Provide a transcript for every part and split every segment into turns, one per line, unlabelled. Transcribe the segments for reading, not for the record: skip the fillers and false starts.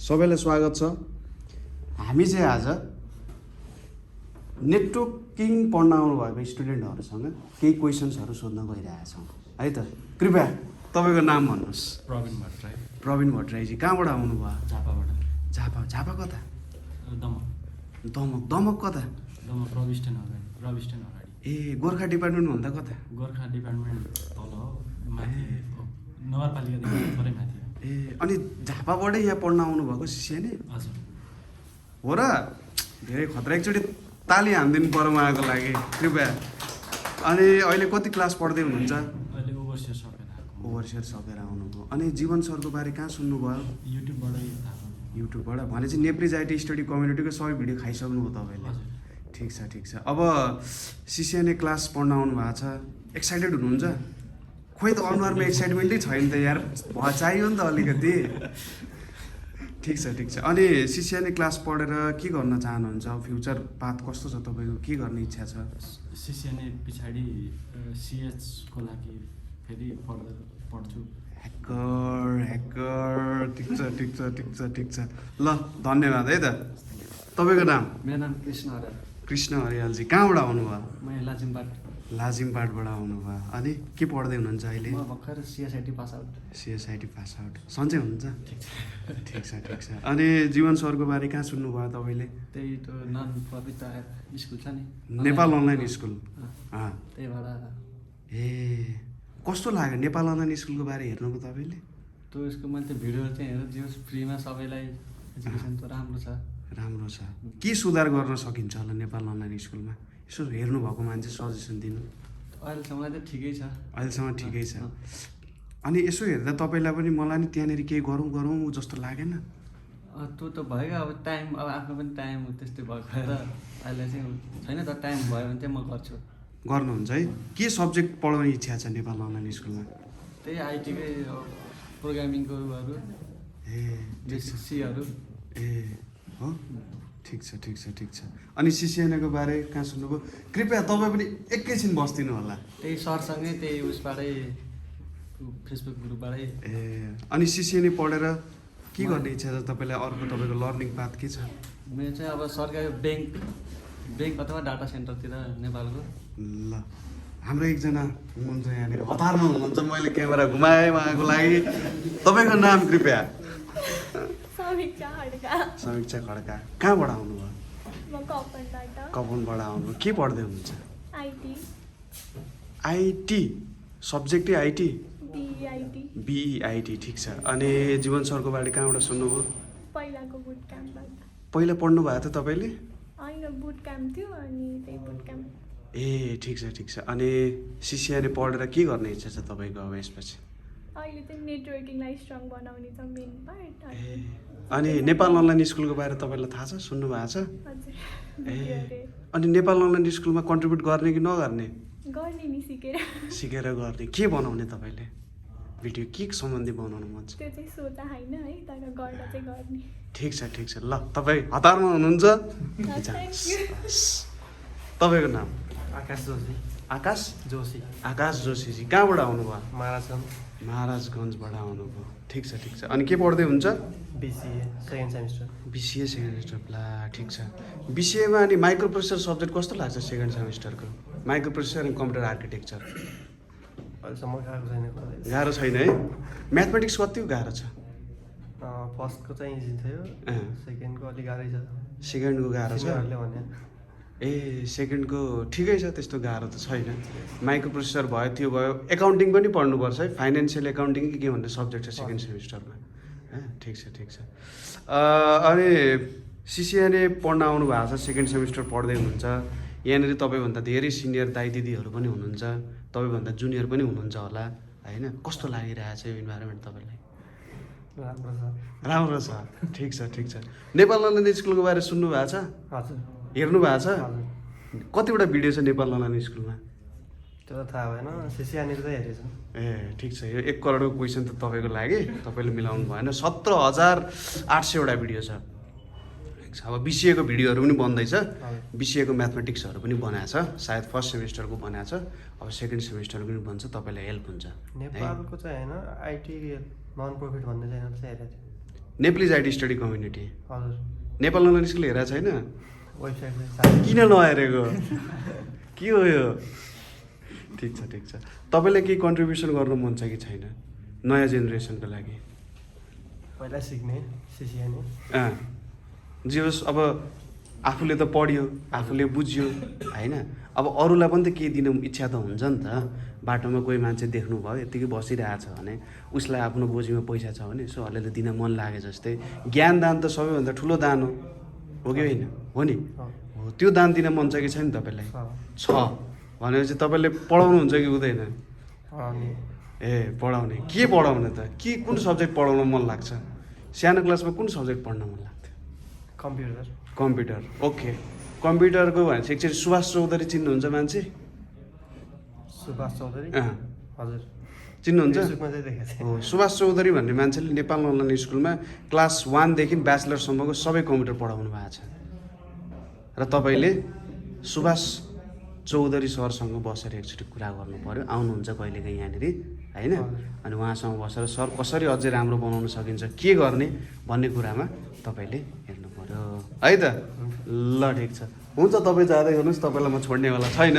सबैलाई स्वागत छ। हामी चाहिँ आज नेटवर्किङ पढ्न आउनुभएको स्टुडेन्टहरूसँग केही क्वेसन्सहरू सोध्न गइरहेका छौँ है त। कृपया तपाईँको नाम भन्नुहोस्।
प्रवीण भट्टराई।
प्रवीण भट्टराईजी कहाँबाट आउनुभयो?
झापाबाट।
झापा कता?
दमक
दमक कता?
दमक रबिस्टेन अगाडि।
ए गोर्खा डिपार्टमेन्ट भन्दा कता?
गोर्खा डिपार्टमेन्ट तल हो, माथि नगरपालिकादेखि थोरै माथि हो।
ए अनि झापाबाटै यहाँ पढ्न आउनुभएको सिसिएनी?
हजुर
हो र? धेरै खतरा। एकचोटि ताली हानिदिनु पर्यो उहाँको लागि कृपया। अनि अहिले कति क्लास पढ्दै हुनुहुन्छ?
अहिले ओभरसियर सकेर आएको।
ओभरसियर सकेर आउनुभयो। अनि जीवन सरको बारे कहाँ सुन्नुभयो?
युट्युबबाटै थाहा भयो।
युट्युबबाट भनेपछि नेप्लिज आइटी स्टडी कम्युनिटीको सबै भिडियो खाइसक्नुभयो तपाईँले?
हजुर।
ठिक छ। अब सिसिएनए क्लास पढ्न आउनु भएको छ, एक्साइटेड हुनुहुन्छ? खोइ त अनुहारमा एक्साइटमेन्टै छैन त यार, चाहियो नि त अलिकति। ठिक छ। अनि सिसिएनए क्लास पढेर के गर्न चाहनुहुन्छ? फ्युचर पाथ कस्तो छ तपाईँको? के गर्ने इच्छा छ?
सिसिएनए पछाडि सिएचको लागि फेरि पढ्छु।
ह्याकर। ठिक छ। ल धन्यवाद है त। तपाईँको नाम?
मेरो नाम कृष्ण हरियाल।
कृष्ण हरियालजी कहाँबाट आउनुभयो?
म
लाजिमबाटबाट आउनुभयो। अनि के पढ्दै हुनुहुन्छ अहिले?
म भर्खर CSIT pass out.
CSIT pass out. सन्चै हुनुहुन्छ? ठिक छ। अनि जीवन सरको बारे कहाँ सुन्नुभयो तपाईँले?
त्यही त नन प्रफिट स्कुल छ नि,
नेपाल अनलाइन स्कुल।
त्यहीबाट।
ए कस्तो लाग्यो नेपाल अनलाइन स्कुलको बारे हेर्नुभयो तपाईँले?
त्यो यसको मैले त्यो भिडियो चाहिँ हेरेर जे फ्रीमा सबैलाई एजुकेसन त राम्रो छ। के सुधार गर्न सकिन्छ होला नेपाल अनलाइन स्कुलमा? यसो हेर्नुभएको मान्छे सजेसन दिनु। अहिलेसम्मलाई त ठिकै छ।
अहिलेसम्म ठिकै छ। अनि यसो हेर्दा तपाईँलाई पनि मलाई नि त्यहाँनिर केही गरौँ जस्तो लागेन?
त्यो त भयो अब टाइम, अब आफ्नो पनि टाइम त्यस्तै भएर अहिले चाहिँ छैन त। टाइम भयो भने चाहिँ म गर्छु।
गर्नुहुन्छ है? के सब्जेक्ट पढाउने इच्छा छ नेपाल अनलाइन स्कुलमा?
त्यही आइटीकै प्रोग्रामिङकोहरू, सिहरू।
ए हो, ठिक छ। अनि सिसिएनएको बारे कहाँ सुन्नुभयो? कृपया तपाईँ पनि एकैछिन बस्दिनु होला।
त्यही सरसँगै त्यही उसबाटै फेसबुक ग्रुपबाटै।
ए अनि सिसिएनए पढेर के गर्ने इच्छा छ तपाईँलाई? अर्को तपाईँको लर्निङ पाथ के छ?
मेरो चाहिँ अब सरकारी ब्याङ्क अथवा डाटा सेन्टरतिर नेपालको।
ल हाम्रो एकजना हुनुहुन्छ यहाँनिर, हतारमा हुनुहुन्छ। मैले क्यामेरा घुमाएँ उहाँको लागि। तपाईँको नाम कृपया? समीक्षा खड्का। कहाँबाट आउनुभयो? कपनबाट आउनुभयो। के पढ्दै हुनुहुन्छ? IT सब्जेक्टै IT? बिई ठिक छ। अनि जीवन सरको बारे कहाँबाट सुन्नुभयो? पहिला पढ्नु भएको थियो तपाईँले? ए ठिक छ। अनि सिसिएनए पढेर के गर्ने इच्छा छ तपाईँको अब यसपछि?
अहिले चाहिँ नेटवर्किङलाई स्ट्रङ बनाउने छ मेन पार्ट।
अनि नेपाल अनलाइन स्कुलको बारे तपाईँलाई थाहा छ? सुन्नु भएको छ? ए अनि नेपाल अनलाइन स्कुलमा कन्ट्रिब्युट गर्ने कि नगर्ने?
गर्ने नि,
सिकेर गर्ने। के बनाउने तपाईँले भिडियो? के सम्बन्धी बनाउनु मन छ?
त्यो चाहिँ सोचा हैन है, तर गर्न चाहिँ गर्ने।
ठिक छ। ल तपाईँ हतारमा हुनुहुन्छ। तपाईँको नाम? आकाश जोशीजी कहाँबाट आउनुभयो? महाराजगञ्जबाट आउनुभयो। ठिक छ। अनि के पढ्दै हुन्छ?
BCA second
semester. ला ठिक छ। बिसिएमा अनि माइक्रो प्रोसेसर सब्जेक्ट कस्तो लाग्छ सेकेन्ड सेमिस्टरको? Micro processor and computer architecture
अहिलेसम्म गएको छैन।
गाह्रो छैन है? म्याथमेटिक्स कति गाह्रो छ?
फर्स्टको चाहिँ इजी थियो, सेकेन्डको अलिक गाह्रै छ।
सेकेन्डको गाह्रो छ?
भने
ए सेकेन्डको ठिकै छ, त्यस्तो गाह्रो त छैन। माइक्रो प्रोसेसर भयो। एकाउन्टिङ पनि पढ्नुपर्छ है? फाइनेन्सियल एकाउन्टिङ के भन्ने सब्जेक्ट छ सेकेन्ड सेमिस्टरमा? ठिक छ। अनि सिसिएनए पढ्न आउनु भएको छ, सेकेन्ड सेमिस्टर पढ्दै हुनुहुन्छ। यहाँनिर तपाईँभन्दा धेरै सिनियर दाइ दिदीहरू पनि हुनुहुन्छ, तपाईँभन्दा जुनियर पनि हुनुहुन्छ होला होइन? कस्तो लागिरहेछ यो इन्भाइरोमेन्ट तपाईँलाई? राम्रो छ। ठिक छ। नेपाल अनलाइन स्कुलको बारे सुन्नु भएको छ?
हजुर।
हेर्नु भएको छ? कतिवटा भिडियो छ नेपाल अनलाइन स्कुलमा?
त्यो त थाहा भएन, सिसिएनए त हेरेछ।
ए ठिक छ। यो 1 करोडको क्वेसन त तपाईँको लागि, तपाईँले मिलाउनु भएन। 17,800वटा भिडियो छ। अब बिसिएको भिडियोहरू पनि बन्दैछ। बिसिएको म्याथमेटिक्सहरू पनि बनाएको छ, सायद फर्स्ट सेमिस्टरको बनाएको छ। अब सेकेन्ड सेमिस्टरको पनि बन्छ, तपाईँलाई हेल्प हुन्छ।
नेपालको चाहिँ होइन, आइटी नन प्रफिट भन्ने च्यानल चाहिँ हेरेको
नेप्लिज आइटी स्टडी कम्युनिटी
हजुर
नेपाल अनलाइन स्कुल हेरेको छैन
वेबसाइटमा
किन नहेरेको के हो यो ठिक छ तपाईँलाई केही कन्ट्रिब्युसन गर्नु मन छ कि छैन नयाँ जेनेरेसनको लागि
पहिला सिक्ने सिसिएने
जे होस् अब आफूले त पढ्यो आफूले बुझ्यो होइन अब अरूलाई पनि त केही दिनु इच्छा त हुन्छ नि त बाटोमा कोही मान्छे देख्नुभयो यत्तिकै बसिरहेछ भने उसलाई आफ्नो गोजीमा पैसा छ भने यसो अलिअलि दिन मन लागे जस्तै ज्ञान दान त सबैभन्दा ठुलो दान हो कि होइन हो नि हो त्यो दान दिन मन छ कि छैन तपाईँलाई छ भनेपछि तपाईँले पढाउनुहुन्छ कि हुँदैन
अनि
ए पढाउने के पढाउने त के कुन सब्जेक्ट पढाउन मन लाग्छ सानो क्लासमा कुन सब्जेक्ट पढ्न मन लाग्थ्यो कम्प्युटर ओके कम्प्युटरको भनेपछि एकचोटि सुभाष चौधरी चिन्नुहुन्छ मान्छे
सुभाष चौधरी हजुर
चिन्नुहुन्छ
फेसबुकमा चाहिँ देखेको थिएँ
हो सुभाष चौधरी भन्ने मान्छेले नेपाल अनलाइन स्कुलमा क्लास 1 देखि ब्याचलरसम्मको सबै कम्प्युटर पढाउनु भएको छ र तपाईँले सुभाष चौधरी सरसँग बसेर एकचोटि कुरा गर्नु पऱ्यो आउनुहुन्छ कहिलेकाहीँ यहाँनिर होइन अनि उहाँसँग बसेर सर कसरी अझै राम्रो बनाउन सकिन्छ के गर्ने भन्ने कुरामा तपाईँले हेर्नु पऱ्यो है त ल ठिक छ हुन्छ तपाईँ जाँदै गर्नुहोस् तपाईँलाई म छोड्नेवाला छैन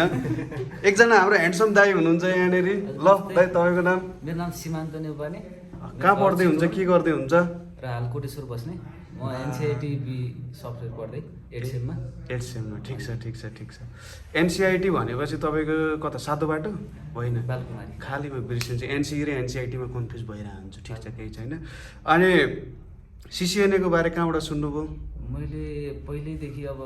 एकजना हाम्रो ह्यान्डसम दाई हुनुहुन्छ यहाँनिर ल दाई तपाईँको नाम
मेरो नाम सीमान्त नेउपाने
कहाँ पढ्दै हुन्छ के गर्दै हुन्छ
र हाल कोटेश्वर बस्ने म एनसिआइटी बी सफ्टवेयर पढ्दै 8 सेममा
8 सेममा ठिक छ एनसिआइटी भनेपछि तपाईँको कता सातो बाटो होइन
बालकुमारी
खालीमा बिर्सिन्छ एनसी र एनसिआइटीमा कन्फ्युज भइरहेको हुन्छ ठिक छ केही छैन अनि सिसिएनएको बारे कहाँबाट सुन्नुभयो
मैले पहिल्यैदेखि अब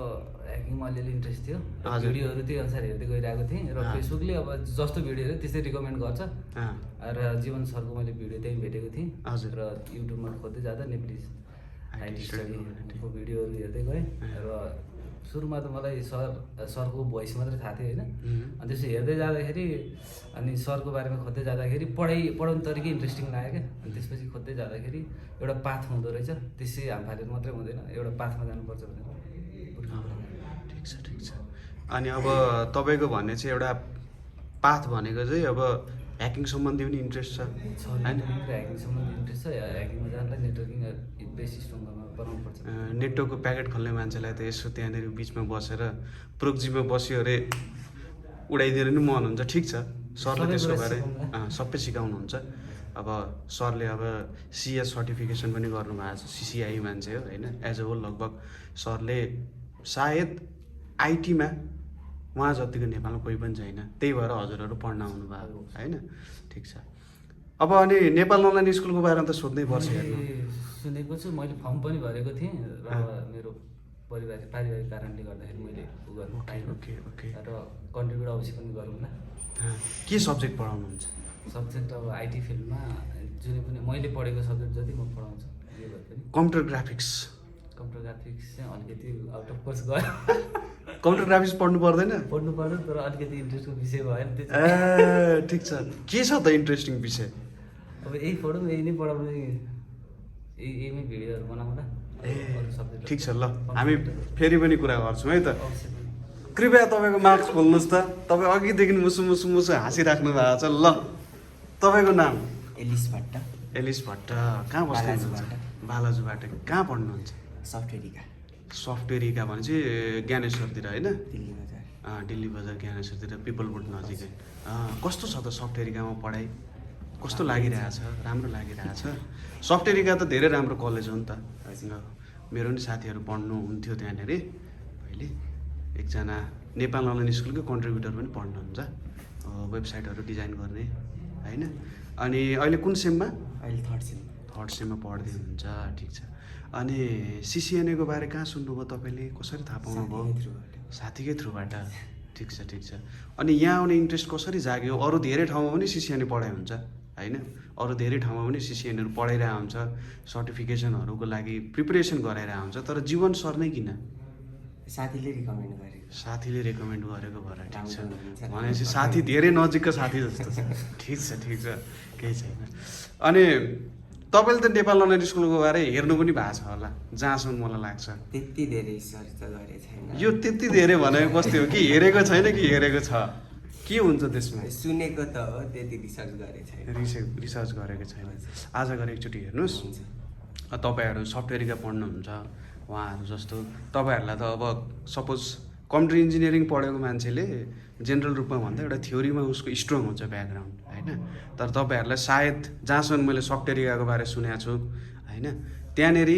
ह्याकिङमा अलिअलि इन्ट्रेस्ट थियो
हजुर।
भिडियोहरू त्यही अनुसार हेर्दै गइरहेको थिएँ र फेसबुकले अब जस्तो भिडियोहरू त्यस्तै रिकमेन्ड गर्छ र जीवन सरको मैले भिडियो त्यहीँ भेटेको थिएँ
हजुर।
र युट्युबमा खोज्दै जाँदा नेप्लिज आइटी स्टडीको भिडियोहरू हेर्दै गएँ र सुरुमा त मलाई सरको भोइस मात्रै थाहा थियो होइन अनि त्यसो हेर्दै जाँदाखेरि अनि सरको बारेमा खोज्दै जाँदाखेरि पढाउने तरिकै इन्ट्रेस्टिङ लाग्यो क्या अनि त्यसपछि खोज्दै जाँदाखेरि एउटा पाथ हुँदो रहेछ त्यसै हामफालेर मात्रै हुँदैन एउटा पाथमा जानुपर्छ भनेर
ठिक छ अनि अब तपाईँको भन्ने चाहिँ एउटा पाथ भनेको चाहिँ अब ह्याकिङ सम्बन्धी पनि इन्ट्रेस्ट छ होइन
ह्याकिङ सम्बन्धी इन्ट्रेस्ट छ ह्याकिङमा जानलाई नेटवर्किङ बेस सिस्टममा बनाउनुपर्छ
नेटवर्कको प्याकेट खोल्ने मान्छेलाई त यसो त्यहाँनिर बिचमा बसेर प्रोक्जीमा बस्यो अरे उडाइदिएर नि मन हुन्छ ठिक छ सरले त्यसको बारे सबै सिकाउनुहुन्छ अब सरले अब सिएस सर्टिफिकेसन पनि गर्नुभएको छ सिसिआई मान्छे हो होइन एज अ होल लगभग सरले सायद आइटीमा उहाँ जतिको नेपालमा कोही पनि छैन त्यही भएर हजुरहरू पढ्न आउनुभएको होइन ठिक छ अब अनि नेपाल अनलाइन स्कुलको बारेमा त सोध्नै पर्छ हेर्नु
सुनेको छु मैले फर्म पनि भरेको थिएँ र मेरो पारिवारिक कारणले गर्दाखेरि मैले उ गर्नु पाइनँ
ओके
र कन्ट्रिब्युट अवश्य पनि गरौँ न
के सब्जेक्ट पढाउनुहुन्छ
सब्जेक्ट अब आइटी फिल्डमा जुनै पनि मैले पढेको सब्जेक्ट जति म पढाउँछु जे भए पनि
कम्प्युटर ग्राफिक्स
चाहिँ अलिकति आउट अफ कोर्स गयो
कम्प्युटर ग्राफिक्स पढ्नु पर्दैन
पढ्नु पर्यो तर अलिकति इन्ट्रेस्टको विषय भएन त्यो
ए ठिक छ के छ त इन्ट्रेस्टिङ विषय
अब यही पढौँ यही नै पढाउने यहीमै भिडियोहरू बनाउँदा अरू सब्जेक्ट
ठिक छ ल हामी फेरि पनि कुरा गर्छौँ है त
अवश्य पनि
कृपया तपाईँको मार्क्स खोल्नुहोस् त तपाईँ अघिदेखि मुसु हाँसिराख्नु भएको छ ल तपाईँको नाम
एलिस भट्ट
एलिस भट्ट कहाँ बस्नुहुन्छ बालाजुबाट कहाँ पढ्नुहुन्छ सफ्टवेयरिका भने चाहिँ ज्ञानेश्वरतिर होइन
दिल्ली बजार
दिल्ली बजार ज्ञानेश्वरतिर पिपलवुड नजिकै कस्तो छ त सफ्टवेयरिकामा पढाइ कस्तो लागिरहेछ राम्रो लागिरहेछ सफ्टवेयरिका त धेरै राम्रो कलेज हो नि त मेरो पनि साथीहरू पढ्नु हुन्थ्यो त्यहाँनिर पहिले एकजना नेपाल अनलाइन स्कुलकै कन्ट्रिब्युटर पनि पढ्नुहुन्छ वेबसाइटहरू डिजाइन गर्ने होइन अनि अहिले कुन सेममा
अहिले
थर्ड सेममा पढ्दै हुनुहुन्छ ठिक छ अनि सिसिएनएको बारे कहाँ सुन्नुभयो तपाईँले कसरी थाहा पाउनुभयो साथीकै थ्रुबाट ठिक छ अनि यहाँ आउने इन्ट्रेस्ट कसरी जाग्यो अरू धेरै ठाउँमा पनि सिसिएनए पढाइ हुन्छ होइन अरू धेरै ठाउँमा पनि सिसिएनहरू पढाइरहेको हुन्छ सर्टिफिकेसनहरूको लागि प्रिपरेसन गराइरहेको हुन्छ तर जीवन सर नै किन
साथीले
रेकमेन्ड गरेको भएर ठिक छ भनेपछि साथी धेरै नजिकको साथी जस्तो छ ठिक छ केही छैन अनि तपाईँले त नेपाल अनलाइन स्कुलको बारे हेर्नु पनि भएको छ होला जहाँसम्म मलाई लाग्छ
त्यति धेरै सर्च त गरेको छैन
यो त्यति धेरै भनेको कस्तो हो कि हेरेको छैन कि हेरेको छ के हुन्छ त्यसमा
सुनेको त हो त्यति रिसर्च गरेको छैन
रिसर्च गरेको छैन आज गएर एकचोटि हेर्नुहोस् तपाईँहरू सफ्टवेयरका पढ्नुहुन्छ उहाँहरू जस्तो तपाईँहरूलाई त अब सपोज कम्प्युटर इन्जिनियरिङ पढेको मान्छेले जेनरल रूपमा भन्दा एउटा थ्योरीमा उसको स्ट्रङ हुन्छ ब्याकग्राउन्ड होइन। तर तपाईँहरूलाई सायद जहाँसम्म मैले सफ्टवेयरको बारे सुनेको छु होइन, त्यहाँनिर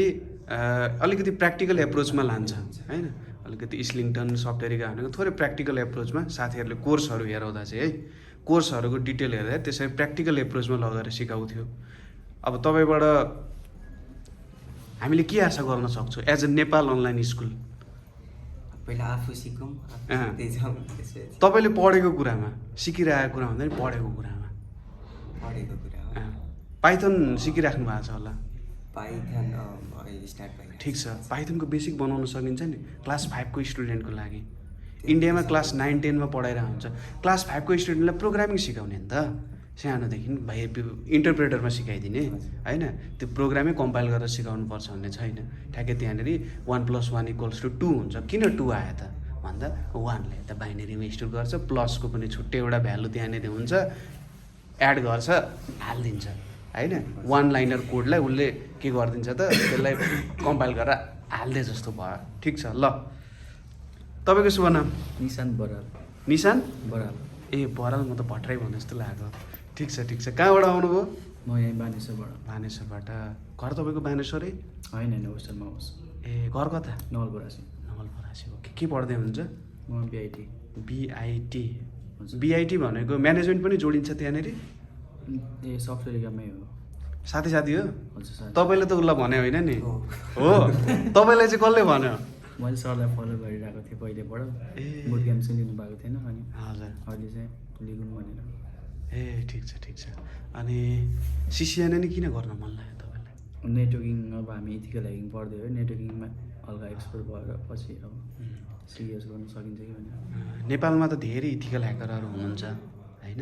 अलिकति प्र्याक्टिकल एप्रोचमा लान्छ होइन। अलिकति इस्लिङटन सफ्टवेयरका भनेको थोरै प्र्याक्टिकल एप्रोचमा साथीहरूले कोर्सहरू हेराउँदा चाहिँ है, कोर्सहरूको डिटेल हेर्दा त्यसरी प्र्याक्टिकल एप्रोचमा लगेर सिकाउँथ्यो। अब तपाईँबाट हामीले के आशा गर्न सक्छौँ as a Nepal online school?
पहिला आफू सिकौँ, सिक्दै जाउँ, त्यसपछि
तपाईँले पढेको कुरामा, सिकिरहेको कुरा भन्दा नि पढेको कुरामा,
पढेको कुरा हो।
पाइथन सिकिराख्नु भएको छ होला?
पाइथन अहिले स्टार्ट भइरहेको
ठिक छ, पाइथनको बेसिक बनाउन सकिन्छ नि क्लास 5 को स्टुडेन्टको लागि। इन्डियामा क्लास 9, 10मा पढाइरहेको हुन्छ, क्लास 5 को स्टुडेन्टलाई प्रोग्रामिङ सिकाउने नि त सानोदेखि भाइ इन्टरप्रेटरमा सिकाइदिने होइन। त्यो प्रोग्रामै कम्पाइल गरेर सिकाउनु पर्छ भन्ने छैन। ठ्याक्कै त्यहाँनिर 1+1=2 हुन्छ। किन 2 आयो त भन्दा 1ले त बाइनेरीमा स्टोर गर्छ, प्लसको पनि छुट्टै एउटा भ्यालु त्यहाँनिर हुन्छ, एड गर्छ हालिदिन्छ होइन। 1 लाइनर कोडलाई उसले के गरिदिन्छ त त्यसलाई कम्पाइल गरेर हाल्दै जस्तो भयो। ठिक छ ल, तपाईँको शुभ नाम?
निशान बराल।
निशान
बराल।
ए बराल, म त भट्टराई भने जस्तो लाग्यो। ठिक छ ठिक छ, कहाँबाट आउनुभयो?
म यहीँ बानेश्वरबाट।
बानेश्वरबाट। घर तपाईँको बानेश्वरै?
होइन होस्टलमा होस्।
ए घर कता?
नवलपरासी।
नवलपरासी हो। के पढ्दै हुनुहुन्छ?
म बिआइटी।
बिआइटी? बिआइटी भनेको म्यानेजमेन्ट पनि जोडिन्छ त्यहाँनिर?
ए सफ्टवेयरमै हो।
साथी साथी हो?
हजुर सर।
तपाईँले त उसलाई भने होइन नि? हो। तपाईँलाई चाहिँ कसले भन्यो?
मैले सरलाई फलो गरिरहेको थिएँ पहिलेबाट।
ए।
बुट क्याम्प चाहिँ लिनुभएको थिएन, अनि
हजुर।
अहिले चाहिँ लिगौँ भनेर।
ए ठिक छ ठिक छ। अनि सिसिएनए किन गर्न मन लाग्यो तपाईँलाई?
नेटवर्किङ अब हामी इथिकल ह्याकिङ पढ्दै हो, नेटवर्किङमा हल्का एक्सपर्ट भएर पछि अब सिरियस गर्न सकिन्छ कि भनेर।
नेपालमा त धेरै इथिकल ह्याकरहरू हुनुहुन्छ होइन,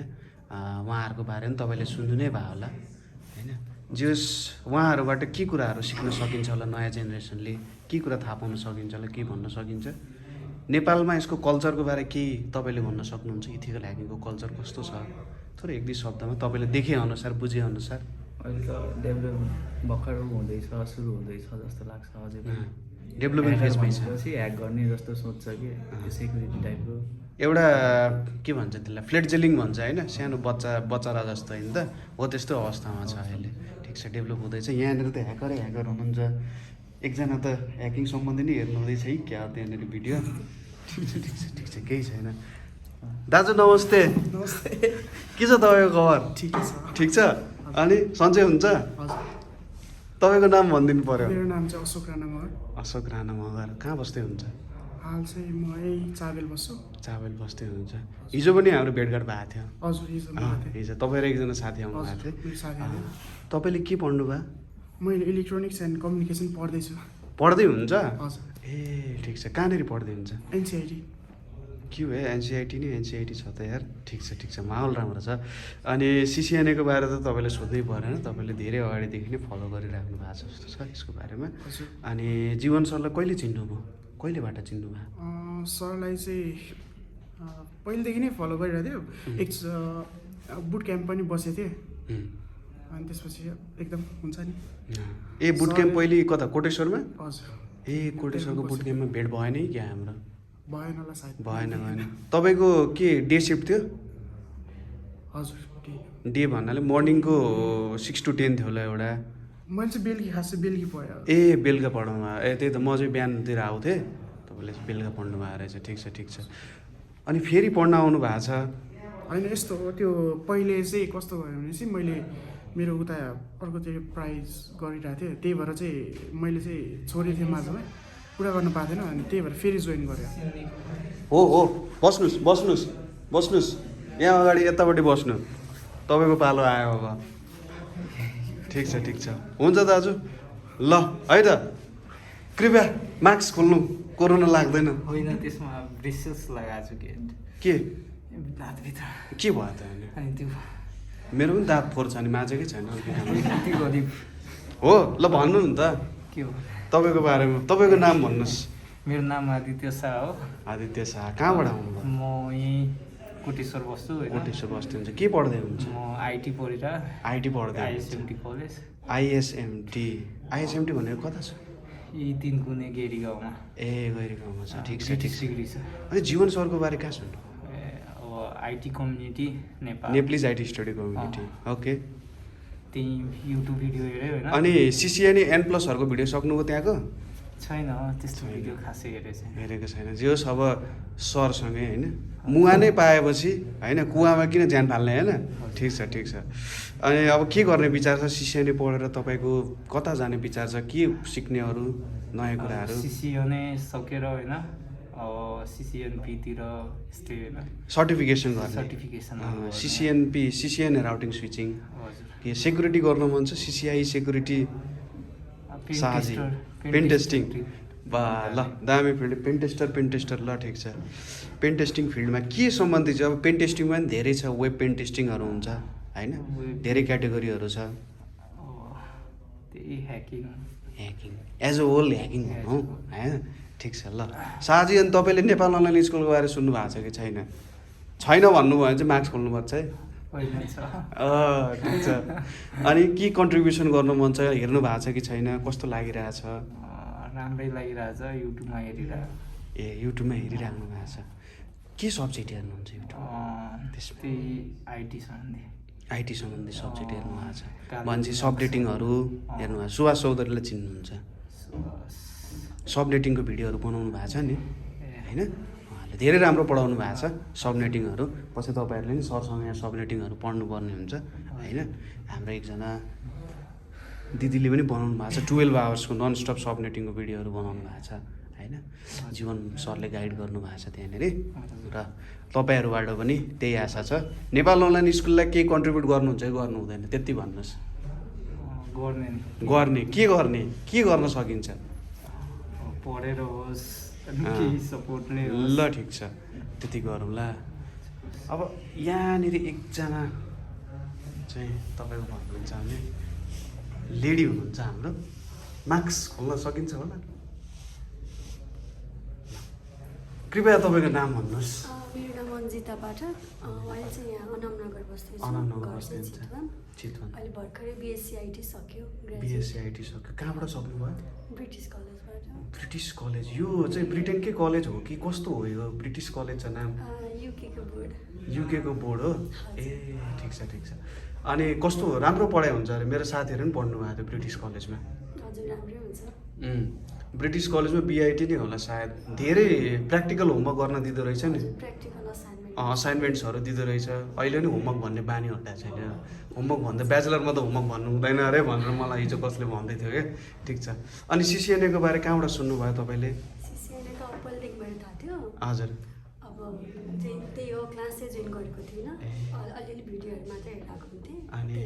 उहाँहरूको बारेमा तपाईँले सुन्नु नै भयो होला होइन। जस उहाँहरूबाट के कुराहरू सिक्न सकिन्छ होला नयाँ जेनेरेसनले, के कुरा थाहा पाउन सकिन्छ होला, के भन्न सकिन्छ? नेपालमा यसको कल्चरको बारे केही तपाईँले भन्न सक्नुहुन्छ? इथिकल ह्याकिङको कल्चर कस्तो छ? थोरै 1-2 शब्दमा तपाईँले देखेअनुसार बुझेअनुसार।
अहिले त डेभलप भर्खर हुँदैछ, सुरु हुँदैछ जस्तो लाग्छ। अझै पनि
डेभलपमेन्ट फेजमै छ।
ह्याक गर्ने जस्तो सोच्छ कि त्यो सेक्युरिटी टाइपको।
एउटा के भन्छ त्यसलाई, फ्लेडजेलिङ भन्छ होइन, सानो बच्चा जस्तो होइन त, हो त्यस्तो अवस्थामा छ अहिले। ठिक छ, डेभलप हुँदैछ। यहाँनिर त ह्याकर हुनुहुन्छ, एकजना त ह्याकिङ सम्बन्धी नै हेर्नु हुँदैछ है क्या त्यहाँनिर भिडियो। ठिक छ ठिक छ ठिक छ, केही छैन। दाजु नमस्ते।
नमस्ते।
के छ तपाईँको खबर?
ठिकै छ।
ठिक छ। अनि सन्चै हुन्छ?
हजुर।
तपाईँको नाम भनिदिनु पर्यो।
मेरो नाम चाहिँ अशोक राणा मगर।
अशोक राणा मगर। कहाँ बस्दै हुन्छ?
हाल चाहिँ म यही चाबेल बस्छु।
चाबेल बस्दै हुनुहुन्छ। हिजो पनि हाम्रो भेटघाट भएको थियो।
हजुर हिजो भएको थियो।
हिजो तपाईँ र एकजना साथी आउनु भएको
हजुर, मेरो साथीहरू।
थियो। तपाईँले के पढ्नु भयो?
मैले इलेक्ट्रोनिक्स एन्ड कम्युनिकेसन पढ्दैछु।
पढ्दै हुनुहुन्छ?
हजुर।
ए ठिक छ, कहाँनिर पढ्दै हुन्छ?
एनसिआइटी।
के हो एनसिआइटी नै एनसिआइटी छ त यार। ठिक छ, माहौल राम्रो छ। अनि सिसिएनएको बारे त तपाईँले सोध्नै परेन, तपाईँले धेरै अगाडिदेखि नै फलो गरिराख्नु भएको छ जस्तो छ यसको बारेमा।
हजुर।
अनि जीवन सरलाई कहिले चिन्नुभयो? कहिलेबाट चिन्नुभयो?
सरलाई चाहिँ पहिलेदेखि नै फलो गरिरहेको थियो। बुट क्याम्प पनि बसेको थिएँ, अनि त्यसपछि एकदम हुन्छ नि।
ए बुट क्याम्प पहिले कता कोटेश्वरमा?
हजुर।
ए कोटेश्वरको बुट क्याम्पमा भेट भएन है क्या हाम्रो?
भएन होला सायद।
भएन। तपाईँको के डे सिफ्ट थियो?
हजुर।
डे भन्नाले मर्निङको 6 to 10 थियो होला एउटा।
मैले चाहिँ बेलुकी खास चाहिँ बेलुकी पढेँ।
ए बेलुका पढ्नु भयो। ए त्यही त, म चाहिँ बिहानतिर आउँथेँ, तपाईँले बेलुका पढ्नु भएको रहेछ। ठिक छ। अनि फेरि पढ्न आउनु भएको छ?
होइन यस्तो हो, त्यो पहिले चाहिँ कस्तो भयो भने चाहिँ मैले मेरो उता अर्कोतिर प्राइज गरिरहेको थिएँ, त्यही भएर चाहिँ मैले चाहिँ छोडेको थिएँ माझमा, पुरा गर्नु पाएको थिएन, अनि त्यही भएर फेरि जोइन गरेँ।
हो बस्नुहोस् यहाँ अगाडि यतापट्टि बस्नु, तपाईँको पालो आयो अब। ठिक छ हुन्छ दाजु, ल है त। कृपया मास्क खोल्नु, कोरोना लाग्दैन।
होइन त्यसमा ब्रेसेस लगाएको छु
के
दाँतभित्र।
के भयो त?
अनि त्यो
मेरो पनि दाँत फोहोर छ नि, माझेकै छैन।
कति गरिब
हो ल भन्नु नि त
के हो
तपाईँको बारेमा। तपाईँको नाम भन्नुहोस्।
मेरो नाम आदित्य शाह हो।
आदित्य शाह। कहाँबाट आउनुभयो?
म यहीँ कोटेश्वर बस्छु होइन।
कोटेश्वर बस्दै हुन्छ। के पढ्दै हुन्छ?
म आइटी पढेर
आइटी पढ्दै
आइएसएमटी कलेज।
आइएसएमटी भनेको कता छ?
यी 3 कुने गेरी गाउँमा
ए गैरी गाउँमा छ। ठिक छ ठिक छ।
डिग्री छ।
अनि जीवन सरको बारे कहाँ सुन्नु?
अब IT community Nepal
Nepalese IT study community. Okay.
त्यही युट्युब भिडियो हेऱ्यो होइन।
अनि सिसिएनई N+हरूको भिडियो सक्नुभयो त्यहाँको?
छैन त्यस्तो भिडियो खासै
हेरेको छैन। जे होस् अब सरसँगै होइन मुवा नै पाएपछि होइन कुवामा किन ज्यान फाल्ने होइन? ठिक छ ठिक छ। अनि अब के गर्ने विचार छ? सिसिएनई पढेर तपाईँको कता जाने विचार छ? के सिक्नेहरू नयाँ कुराहरू?
सिसिएनई सकेर होइन अब सिसिएनपीतिर यस्तै होइन
सर्टिफिकेसन गर्ने
सर्टिफिकेसन
सिसिएन राउटिङ स्विचिङ
हजुर
के सेक्युरिटी गर्न मन छ? सिसिआई सेक्युरिटी साझी पेन टेस्टिङ बा ल दामी फिल्ड पेन टेस्टर ल ठिक छ। पेन टेस्टिङ फिल्डमा के सम्बन्धित छ? अब पेन टेस्टिङमा पनि धेरै छ। वेब पेन टेस्टिङहरू हुन्छ होइन धेरै क्याटेगोरीहरू छ।
त्यही hacking
as a whole hacking भनौँ होइन। ठिक छ ल साझी। अनि तपाईँले नेपाल अनलाइन स्कुलको बारे सुन्नु भएको छ कि छैन? छैन भन्नुभयो भने चाहिँ मार्क्स खोल्नुपर्छ है। ठिक छ। अनि के कन्ट्रिब्युसन गर्नु मन छ? हेर्नु भएको छ कि छैन? कस्तो लागिरहेछ?
राम्रै लागिरहेछ युट्युबमा हेरिरहेको।
ए युट्युबमा हेरिराख्नु भएको छ। के सब्जेक्ट हेर्नुहुन्छ युट्युब?
त्यस्तै आइटी सम्बन्धी
सब्जेक्ट हेर्नु भएको छ भनेपछि सबनेटिङहरू हेर्नु भएको छ। सुभाष चौधरीलाई चिन्नुहुन्छ? सबनेटिङको भिडियोहरू बनाउनु भएको छ नि होइन? उहाँले धेरै राम्रो पढाउनु भएको छ सबनेटिङहरू। पछि तपाईँहरूले नि सरसँग यहाँ सबनेटिङहरू पढ्नुपर्ने हुन्छ होइन। हाम्रो एकजना दिदीले पनि बनाउनु भएको छ 12 आवर्सको नन स्टप सबनेटिङको भिडियोहरू बनाउनु भएको छ होइन। जीवन सरले गाइड गर्नुभएको छ त्यहाँनिर र तपाईँहरूबाट पनि त्यही आशा छ। नेपाल अनलाइन स्कुललाई केही कन्ट्रिब्युट गर्नुहुन्छ कि गर्नु हुँदैन त्यति भन्नुहोस्? गर्ने के गर्न सकिन्छ?
पढेर होस् केही सपोर्ट नै
ल ठिक छ त्यति गरौँला। अब यहाँनिर एकजना चाहिँ तपाईँको भन्नुहुन्छ भने लेडी हुनुहुन्छ हाम्रो। मार्क्स खोल्न सकिन्छ होला? कृपया तपाईँको नाम भन्नुहोस्।
मेरो नाम अन्जिता पाठक। अहिले चाहिँ यहाँ अनामनगर बस्दैछु।
चितवन।
अहिले भर्खरै बिएससी आइटी सक्यो।
बिएससी आइटी सक्यो। कहाँबाट सक्नुभयो?
ब्रिटिस कलेजबाट।
ब्रिटिस कलेज यो चाहिँ ब्रिटेनकै कलेज हो कि कस्तो हो यो? ब्रिटिस कलेज छ नाम? युकेको बोर्ड हो। ए ठिक छ ठिक छ। अनि कस्तो राम्रो पढाइ हुन्छ अरे? मेरो साथीहरू पनि पढ्नु भएको थियो ब्रिटिस कलेजमा।
हजुर राम्रै हुन्छ।
ब्रिटिस कलेजमा बिआइटी नै होला सायद। धेरै प्र्याक्टिकल होमवर्क गर्न दिँदो रहेछ नि। असाइनमेन्ट्सहरू दिँदो रहेछ। अहिले नि होमवर्क भन्ने बानी हटाएको छैन। होमवर्क भन्दा ब्याचलरमा त होमवर्क भन्नु हुँदैन अरे भनेर मलाई हिजो कसले भन्दै थियो क्या। ठिक छ। अनि सिसिएनईको बारे कहाँबाट सुन्नुभयो तपाईँले?
सिसिएनईको अप्पलदेखिबाट थाहा थियो।
हजुर।
अब चाहिँ त्यही हो क्लास चाहिँ जोइन गरेको थिइनँ। अलिअलि भिडियोहरूमा चाहिँ हेरिरहेको हुन्थेँ।
अनि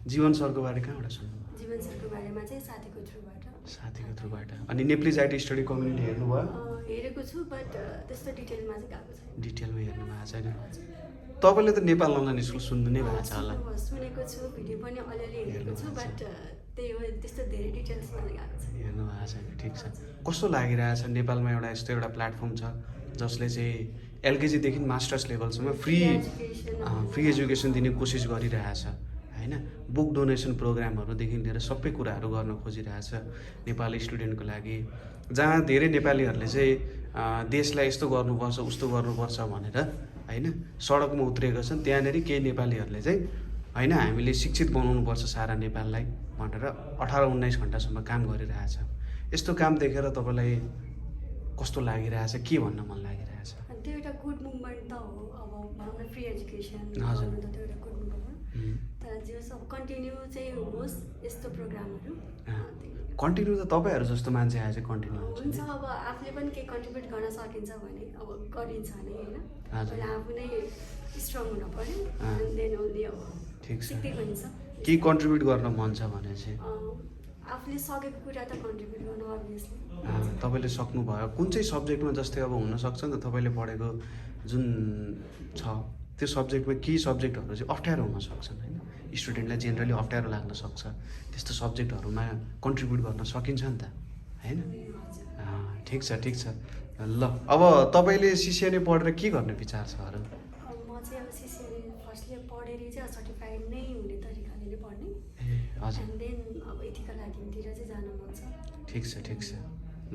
जीवन सरको बारे कहाँबाट सुन्नुभयो?
जीवन सरको बारेमा चाहिँ साथीको थ्रुबाट।
अनि नेप्लिज आइटी स्टडी कम्युनिटी हेर्नुभयो?
हेरेको छु बट त्यस्तो डिटेलमा चाहिँ गएको छैन।
डिटेलमा हेर्नु भएको छैन। तपाईँले त नेपाल अनलाइन स्कुल सुन्नु नै भएको छ होला?
सुनेको छु भिडियो पनि अलिअलि हेरेको छु बट त्यही हो त्यस्तो धेरै डिटेल्समा चाहिँ गएको छैन।
हेर्नु भएको छैन। ठिक छ। कस्तो लागिरहेछ नेपालमा एउटा यस्तो एउटा प्लेटफर्म छ जसले चाहिँ एलकेजीदेखि मास्टर्स लेभलसम्म फ्री एजुकेसन दिने कोसिस गरिरहेछ होइन? बुक डोनेसन प्रोग्रामहरूदेखि लिएर सबै कुराहरू गर्न खोजिरहेछ नेपाली स्टुडेन्टको लागि। जहाँ धेरै नेपालीहरूले चाहिँ देशलाई यस्तो गर्नुपर्छ उस्तो गर्नुपर्छ भनेर होइन सडकमा उत्रिएका छन्, त्यहाँनिर केही नेपालीहरूले चाहिँ होइन हामीले शिक्षित बनाउनुपर्छ सारा नेपाललाई भनेर 18-19 घन्टासम्म काम गरिरहेछ। यस्तो काम देखेर तपाईँलाई कस्तो लागिरहेछ? के भन्न मन लागिरहेछ?
त्यो एउटा गुड मुभमेन्ट त हो। अब भनौँ न फ्री एजुकेसन
हजुर
त त्यो एउटा गुड मुभमेन्ट तर जे सब कन्टिन्यू चाहिँ होस् यस्तो प्रोग्रामहरू।
कन्टिन्यू त तपाईँहरू जस्तो मान्छे आएछ कन्टिन्यू
हुन्छ। अब आफूले पनि केही कन्ट्रिब्युट गर्न सकिन्छ भने अब गरिन्छ नि होइन? पहिला आफू नै स्ट्रङ हुनु पऱ्यो देन ओन्ली अब
ठिक छ।
सिक्दै गइन्छ।
के कन्ट्रिब्युट गर्न मन छ भने चाहिँ
आफूले सकेको कुरा त कन्ट्रिब्युट गर्नु अभियसली।
तपाईँले सक्नुभयो कुन चाहिँ सब्जेक्टमा? जस्तै अब हुनसक्छ नि त तपाईँले पढेको जुन छ त्यो सब्जेक्टमा केही सब्जेक्टहरू चाहिँ अप्ठ्यारो हुनसक्छन् होइन? स्टुडेन्टलाई जेनरली अप्ठ्यारो लाग्न सक्छ। त्यस्तो सब्जेक्टहरूमा कन्ट्रिब्युट गर्न सकिन्छ नि त होइन? ठिक छ ठिक छ। ल अब तपाईँले सिसिएनई पढेर के गर्ने विचार छ अरू?
म चाहिँ अब सिसिएनई फर्स्टली पढेर चाहिँ सर्टिफाइड नै हुने तरिकाले नै पढ्ने।
ए हजुर।
एन्ड देन अब
ठिक छ ठिक छ।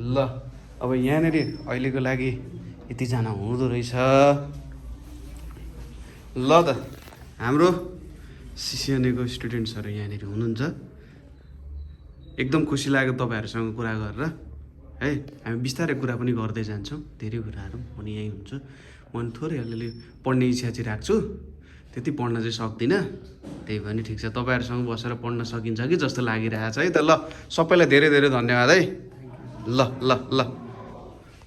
ल अब यहाँनिर अहिलेको लागि यतिजना हुँदो रहेछ। ल त हाम्रो सिसिएनएको स्टुडेन्ट्सहरू यहाँनिर हुनुहुन्छ। एकदम खुसी लाग्यो तपाईँहरूसँग कुरा गरेर है। हामी बिस्तारै कुरा पनि गर्दै जान्छौँ, धेरै कुराहरू म नि यहीँ हुन्छु। म थोरै अलिअलि पढ्ने इच्छा चाहिँ राख्छु, त्यति पढ्न चाहिँ सक्दिनँ। त्यही पनि ठिक छ, तपाईँहरूसँग बसेर पढ्न सकिन्छ कि जस्तो लागिरहेछ है त। ल सबैलाई धेरै धेरै धन्यवाद है। ल ल ल।